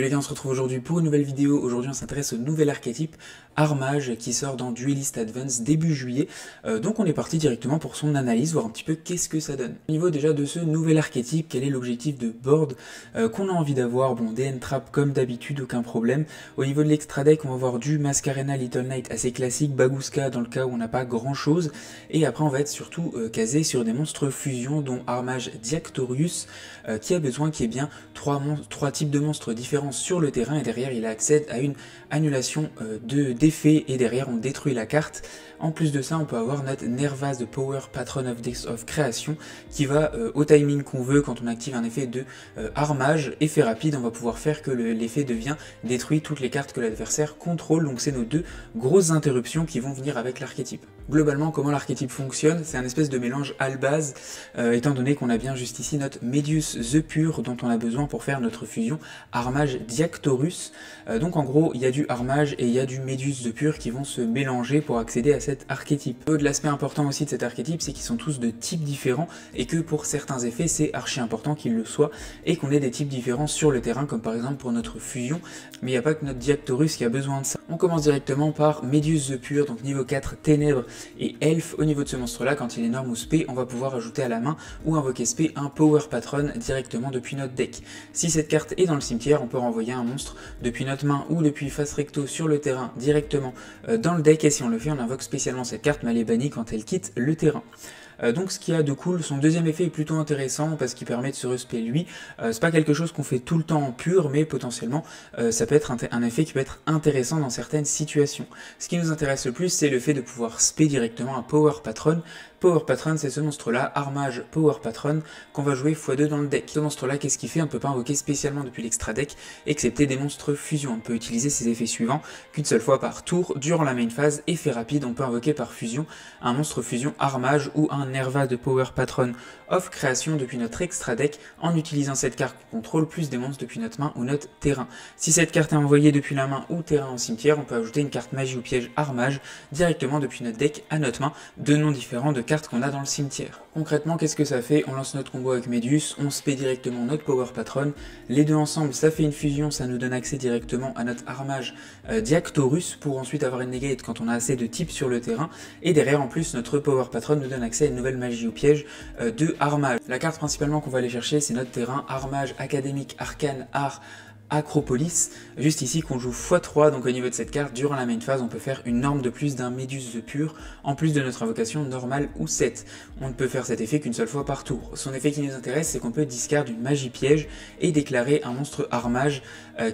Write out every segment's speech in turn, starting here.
Les gars, on se retrouve aujourd'hui pour une nouvelle vidéo. Aujourd'hui, on s'intéresse au nouvel archétype Armage qui sort dans Duelist Advance début juillet. Donc on est parti directement pour son analyse, voir un petit peu qu'est-ce que ça donne. Au niveau déjà de ce nouvel archétype, quel est l'objectif de board qu'on a envie d'avoir? Bon, des end-traps comme d'habitude, aucun problème. Au niveau de l'extra deck, on va avoir du Mascarena Little Knight assez classique, Baguska dans le cas où on n'a pas grand chose. Et après, on va être surtout casé sur des monstres fusion, dont Armage Diactorius, qui a besoin qu'il y ait bien trois types de monstres différents sur le terrain, et derrière il a accès à une annulation d'effets, et derrière on détruit la carte. En plus de ça, on peut avoir notre Nervaz de Power Patron of Création qui va au timing qu'on veut. Quand on active un effet de Armage, effet rapide, on va pouvoir faire que l'effet devient détruit toutes les cartes que l'adversaire contrôle. Donc c'est nos deux grosses interruptions qui vont venir avec l'archétype. Globalement, comment l'archétype fonctionne, c'est un espèce de mélange Albaz, étant donné qu'on a bien juste ici notre Medius the Pure dont on a besoin pour faire notre fusion Armage Diactorus. Donc en gros, il y a du Armage et il y a du Medius the Pure qui vont se mélanger pour accéder à cet archétype. De l'aspect important aussi de cet archétype, c'est qu'ils sont tous de types différents et que pour certains effets, c'est archi important qu'ils le soient et qu'on ait des types différents sur le terrain, comme par exemple pour notre fusion. Mais il n'y a pas que notre Diactorus qui a besoin de ça. On commence directement par Medius the Pure, donc niveau 4, Ténèbres et Elf. Au niveau de ce monstre-là, quand il est norme ou spé, on va pouvoir ajouter à la main ou invoquer spé un Power Patron directement depuis notre deck. Si cette carte est dans le cimetière, on peut renvoyer un monstre depuis notre main ou depuis face recto sur le terrain directement dans le deck, et si on le fait, on invoque spécialement cette carte, mais elle est bannie quand elle quitte le terrain. Donc ce qu'il y a de cool, son deuxième effet est plutôt intéressant parce qu'il permet de se respect lui. C'est pas quelque chose qu'on fait tout le temps en pur, mais potentiellement ça peut être un effet qui peut être intéressant dans certaines situations. Ce qui nous intéresse le plus, c'est le fait de pouvoir spé directement un Power Patron. Power Patron, c'est ce monstre-là, Armage Power Patron, qu'on va jouer x2 dans le deck. Ce monstre-là, qu'est-ce qu'il fait? On ne peut pas invoquer spécialement depuis l'extra deck, excepté des monstres fusion. On peut utiliser ses effets suivants qu'une seule fois par tour durant la main phase. Effet rapide, on peut invoquer par fusion un monstre fusion Armage ou un Nerva de Power Patron of Création depuis notre extra deck, en utilisant cette carte qu'on contrôle plus des monstres depuis notre main ou notre terrain. Si cette carte est envoyée depuis la main ou terrain au cimetière, on peut ajouter une carte magie ou piège Armage directement depuis notre deck à notre main, de noms différents de cartes qu'on a dans le cimetière. Concrètement, qu'est-ce que ça fait? On lance notre combo avec Medius, on spé directement notre Power Patron, les deux ensemble ça fait une fusion, ça nous donne accès directement à notre Armage Diactorus pour ensuite avoir une negate quand on a assez de types sur le terrain, et derrière en plus notre Power Patron nous donne accès à une nouvelle magie ou piège de Armage. La carte principalement qu'on va aller chercher, c'est notre terrain Armage Académique Arcane Art Acropolis, juste ici qu'on joue x3, donc au niveau de cette carte, durant la main phase, on peut faire une norme de plus d'un Medius the Pure, en plus de notre invocation normale ou 7. On ne peut faire cet effet qu'une seule fois par tour. Son effet qui nous intéresse, c'est qu'on peut discard une magie piège et déclarer un monstre Armage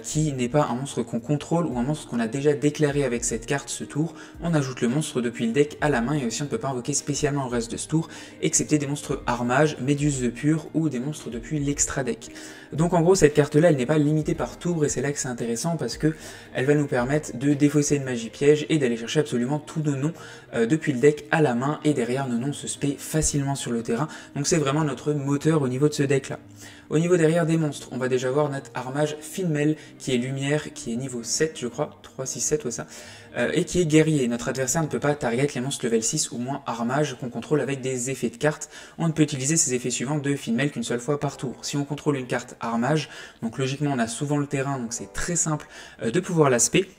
qui n'est pas un monstre qu'on contrôle ou un monstre qu'on a déjà déclaré avec cette carte ce tour. On ajoute le monstre depuis le deck à la main, et aussi on ne peut pas invoquer spécialement le reste de ce tour, excepté des monstres Armage, Medius the Pure ou des monstres depuis l'extra deck. Donc en gros, cette carte-là, elle n'est pas limitée par tour, et c'est là que c'est intéressant parce que elle va nous permettre de défausser une magie piège et d'aller chercher absolument tous nos noms depuis le deck à la main, et derrière nos noms se spé facilement sur le terrain. Donc c'est vraiment notre moteur au niveau de ce deck là. Au niveau derrière des monstres, on va déjà voir notre Armage Finmel qui est lumière, qui est niveau 7 je crois, 3, 6, 7 ouais ça, et qui est guerrier. Notre adversaire ne peut pas target les monstres level 6 ou moins Armage qu'on contrôle avec des effets de cartes. On ne peut utiliser ces effets suivants de Finmel qu'une seule fois par tour. Si on contrôle une carte Armage, donc logiquement on a souvent le terrain, donc c'est très simple de pouvoir l'aspect.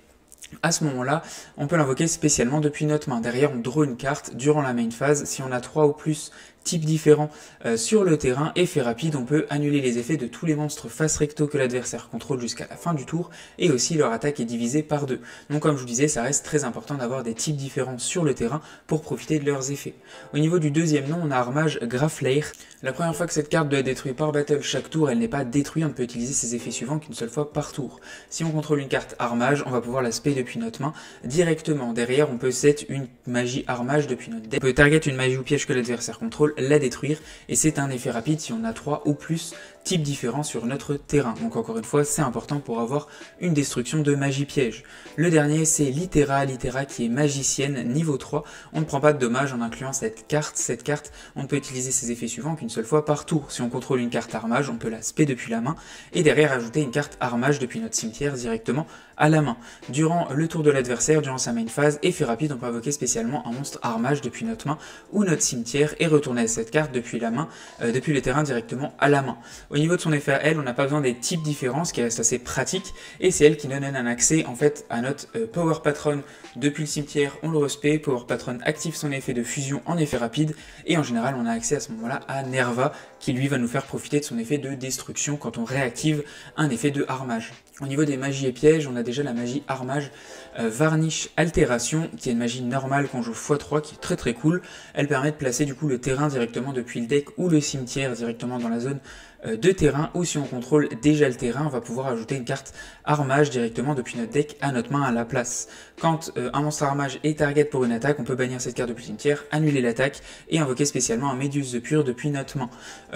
À ce moment-là, on peut l'invoquer spécialement depuis notre main. Derrière, on draw une carte durant la main phase. Si on a 3 ou plus types différents sur le terrain, effet rapide, on peut annuler les effets de tous les monstres face recto que l'adversaire contrôle jusqu'à la fin du tour, et aussi leur attaque est divisée par 2. Donc comme je vous disais, ça reste très important d'avoir des types différents sur le terrain pour profiter de leurs effets. Au niveau du deuxième nom, on a Armage Grafleir. La première fois que cette carte doit être détruite par battle chaque tour, elle n'est pas détruite, on ne peut utiliser ses effets suivants qu'une seule fois par tour. Si on contrôle une carte Armage, on va pouvoir l'aspect depuis notre main directement. Derrière, on peut set une magie Armage depuis notre deck. On peut target une magie ou piège que l'adversaire contrôle, la détruire, et c'est un effet rapide si on a 3 ou plus types différents sur notre terrain. Donc encore une fois, c'est important pour avoir une destruction de magie piège. Le dernier, c'est Litera qui est magicienne niveau 3. On ne prend pas de dommages en incluant cette carte. Cette carte, on ne peut utiliser ses effets suivants qu'une seule fois par tour. Si on contrôle une carte Armage, on peut la spé depuis la main, et derrière ajouter une carte Armage depuis notre cimetière directement à la main. Durant le tour de l'adversaire, durant sa main phase, effet rapide, on peut invoquer spécialement un monstre Armage depuis notre main ou notre cimetière, et retourner cette carte depuis la main, depuis le terrain directement à la main. Au niveau de son effet à elle, on n'a pas besoin des types différents, ce qui reste assez pratique, et c'est elle qui donne un accès en fait à notre Power Patron depuis le cimetière, on le respect, Power Patron active son effet de fusion en effet rapide, et en général on a accès à ce moment-là à Nerva, qui lui va nous faire profiter de son effet de destruction quand on réactive un effet de Armage. Au niveau des magies et pièges, on a déjà la magie Armage Varnish Altération, qui est une magie normale qu'on joue x3, qui est très très cool. Elle permet de placer du coup le terrain directement depuis le deck ou le cimetière directement dans la zone de terrain, ou si on contrôle déjà le terrain, on va pouvoir ajouter une carte Armage directement depuis notre deck à notre main à la place. Quand un monstre Armage est target pour une attaque, on peut bannir cette carte depuis le cimetière, annuler l'attaque et invoquer spécialement un Méduse de Pur depuis notre main.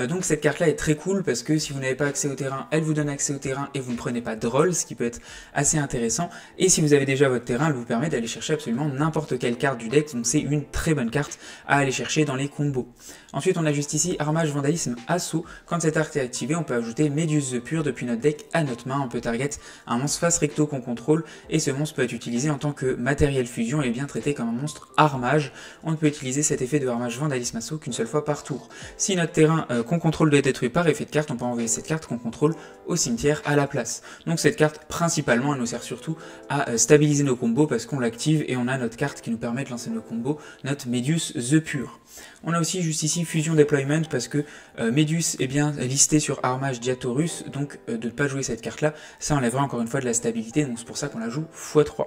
Donc cette carte là est très cool parce que si vous n'avez pas accès au terrain, elle vous donne accès au terrain et vous ne prenez pas de roll, ce qui peut être assez intéressant. Et si vous avez déjà votre terrain, elle vous permet d'aller chercher absolument n'importe quelle carte du deck, donc c'est une très bonne carte à aller chercher dans les combos. Ensuite on a juste ici Armage Vandalisme Assaut. Quand cette carte est activée, on peut ajouter Méduse de Pur depuis notre deck à notre main. On peut target un monstre face recto qu'on contrôle et ce monstre peut être utilisé en tant que matériel fusion et bien traité comme un monstre Armage. On ne peut utiliser cet effet de Armage Vandalisme Assaut qu'une seule fois par tour. Si notre terrain qu'on contrôle doit être détruit par effet de carte, on peut envoyer cette carte qu'on contrôle au cimetière à la place. Donc cette carte principalement elle nous sert surtout à stabiliser nos combos parce qu'on l'active et on a notre carte qui nous permet de lancer nos combos, notre Méduse the Pur. On a aussi juste ici Fusion Deployment parce que Méduse est bien listé sur Armage Diatorus, donc de ne pas jouer cette carte là, ça enlèvera encore une fois de la stabilité, donc c'est pour ça qu'on la joue x3.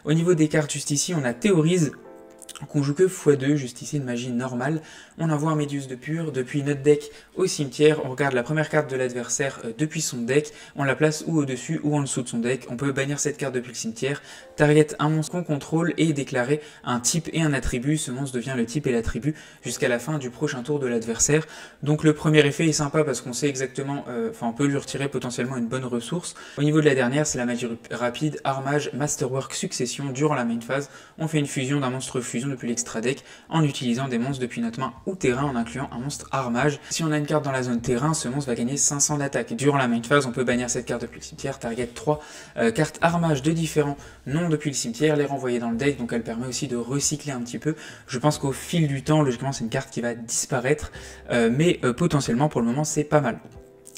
Au niveau des cartes juste ici, on a Théorise, qu'on joue que x2, juste ici une magie normale. On envoie un Méduse de Pur depuis notre deck au cimetière, on regarde la première carte de l'adversaire depuis son deck, on la place ou au-dessus ou en dessous de son deck, on peut bannir cette carte depuis le cimetière, target un monstre qu'on contrôle et déclarer un type et un attribut, ce monstre devient le type et l'attribut jusqu'à la fin du prochain tour de l'adversaire. Donc le premier effet est sympa parce qu'on sait exactement, on peut lui retirer potentiellement une bonne ressource. Au niveau de la dernière, c'est la magie rapide, Armage Masterwork Succession. Durant la main phase, on fait une fusion d'un monstre fusion depuis l'extra deck en utilisant des monstres depuis notre main ou terrain en incluant un monstre Armage. Si on a une carte dans la zone terrain, ce monstre va gagner 500 d'attaque. Durant la main phase, on peut bannir cette carte depuis le cimetière, target 3 cartes Armage de différents noms depuis le cimetière, les renvoyer dans le deck, donc elle permet aussi de recycler un petit peu. Je pense qu'au fil du temps, logiquement c'est une carte qui va disparaître, mais potentiellement pour le moment c'est pas mal.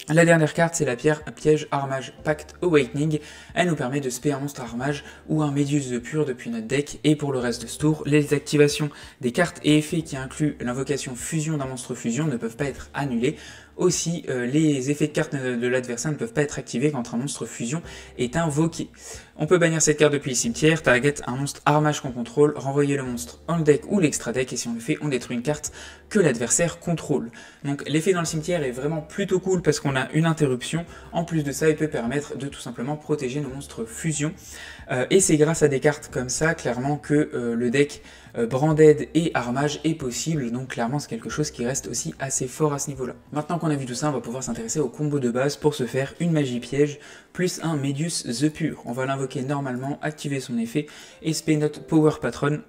La dernière carte, c'est la pierre piège Armage Pact Awakening. Elle nous permet de spé un monstre Armage ou un Méduse de Pur depuis notre deck. Et pour le reste de ce tour, les activations des cartes et effets qui incluent l'invocation fusion d'un monstre fusion ne peuvent pas être annulées. Aussi, les effets de carte de l'adversaire ne peuvent pas être activés quand un monstre fusion est invoqué. On peut bannir cette carte depuis le cimetière, target un monstre Armage qu'on contrôle, renvoyer le monstre en deck ou l'extra deck, et si on le fait, on détruit une carte que l'adversaire contrôle. Donc l'effet dans le cimetière est vraiment plutôt cool parce qu'on a une interruption. En plus de ça, il peut permettre de tout simplement protéger nos monstres fusion. Et c'est grâce à des cartes comme ça, clairement, que le deck Branded et Armage est possible, donc clairement c'est quelque chose qui reste aussi assez fort à ce niveau-là. Maintenant qu'on a vu tout ça, on va pouvoir s'intéresser au combo de base pour se faire une magie piège plus un Méduse the Pur. On va l'invoquer normalement, activer son effet et spé notre Power Patron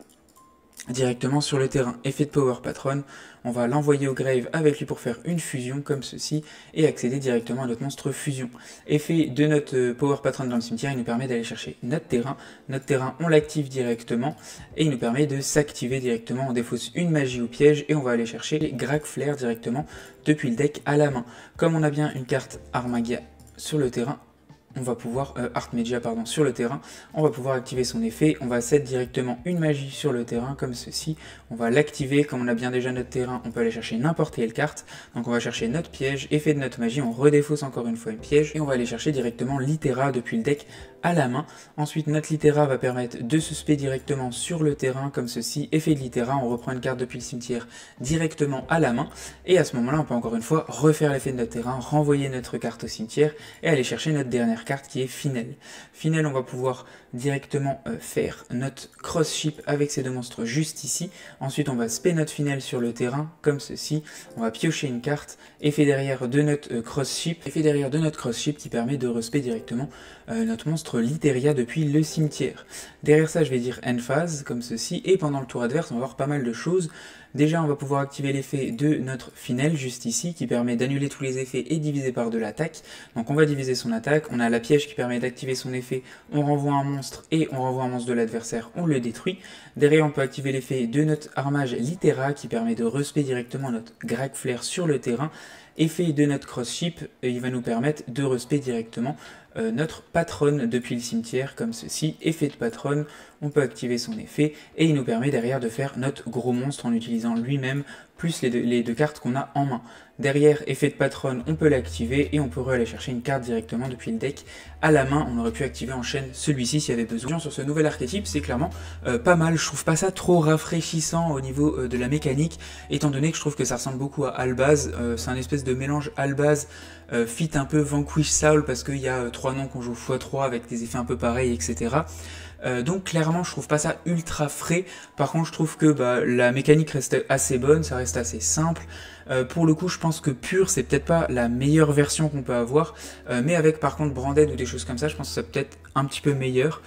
directement sur le terrain. Effet de Power Patron, on va l'envoyer au grave avec lui pour faire une fusion comme ceci et accéder directement à notre monstre fusion. Effet de notre Power Patron dans le cimetière, il nous permet d'aller chercher notre terrain. Notre terrain, on l'active directement et il nous permet de s'activer directement. On défausse une magie ou piège et on va aller chercher les Grag Flare directement depuis le deck à la main. Comme on a bien une carte Armagia sur le terrain, on va pouvoir, Artmegia pardon, sur le terrain, on va pouvoir activer son effet, on va set directement une magie sur le terrain comme ceci, on va l'activer, comme on a bien déjà notre terrain, on peut aller chercher n'importe quelle carte, donc on va chercher notre piège, effet de notre magie, on redéfausse encore une fois une piège, et on va aller chercher directement l'Ittera depuis le deck à la main. Ensuite notre l'Ittera va permettre de se spé directement sur le terrain comme ceci, effet de l'Ittera, on reprend une carte depuis le cimetière directement à la main, et à ce moment là on peut encore une fois refaire l'effet de notre terrain, renvoyer notre carte au cimetière, et aller chercher notre dernière carte qui est Finelle. Finelle, on va pouvoir directement faire notre cross-ship avec ces deux monstres juste ici. Ensuite, on va spé notre Finelle sur le terrain, comme ceci. On va piocher une carte, effet derrière de notre cross-ship, qui permet de respé directement notre monstre Litteria depuis le cimetière. Derrière ça, je vais dire end phase, comme ceci, et pendant le tour adverse, on va voir pas mal de choses. Déjà, on va pouvoir activer l'effet de notre Finelle, juste ici, qui permet d'annuler tous les effets et diviser par de l'attaque. Donc on va diviser son attaque, on a la piège qui permet d'activer son effet, on renvoie un monstre et on renvoie un monstre de l'adversaire, on le détruit. Derrière, on peut activer l'effet de notre Armage Littera, qui permet de respé directement notre Grag Flare sur le terrain. Effet de notre cross-ship, il va nous permettre de respect directement notre patronne depuis le cimetière, comme ceci. Effet de patronne, on peut activer son effet, et il nous permet derrière de faire notre gros monstre en utilisant lui-même, plus les deux cartes qu'on a en main. Derrière, effet de patronne, on peut l'activer, et on peut aller chercher une carte directement depuis le deck à la main. On aurait pu activer en chaîne celui-ci s'il y avait besoin. Sur ce nouvel archétype, c'est clairement pas mal. Je trouve pas ça trop rafraîchissant au niveau de la mécanique, étant donné que je trouve que ça ressemble beaucoup à Albaz. C'est un espèce de mélange Albaz, fit un peu Vanquish Saul, parce qu'il y a 3 noms qu'on joue x3 avec des effets un peu pareils, etc. Donc clairement je trouve pas ça ultra frais. Par contre je trouve que la mécanique reste assez bonne, ça reste assez simple. Pour le coup je pense que pur c'est peut-être pas la meilleure version qu'on peut avoir, mais avec par contre Branded ou des choses comme ça, je pense que c'est peut-être un petit peu meilleur.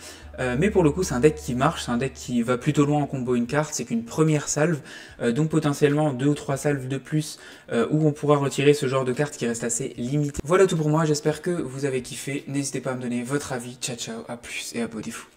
Mais pour le coup c'est un deck qui marche, c'est un deck qui va plutôt loin en combo une carte, c'est qu'une première salve, donc potentiellement 2 ou 3 salves de plus où on pourra retirer ce genre de carte qui reste assez limité. Voilà tout pour moi, j'espère que vous avez kiffé, n'hésitez pas à me donner votre avis, ciao ciao, à plus et abonnez-vous.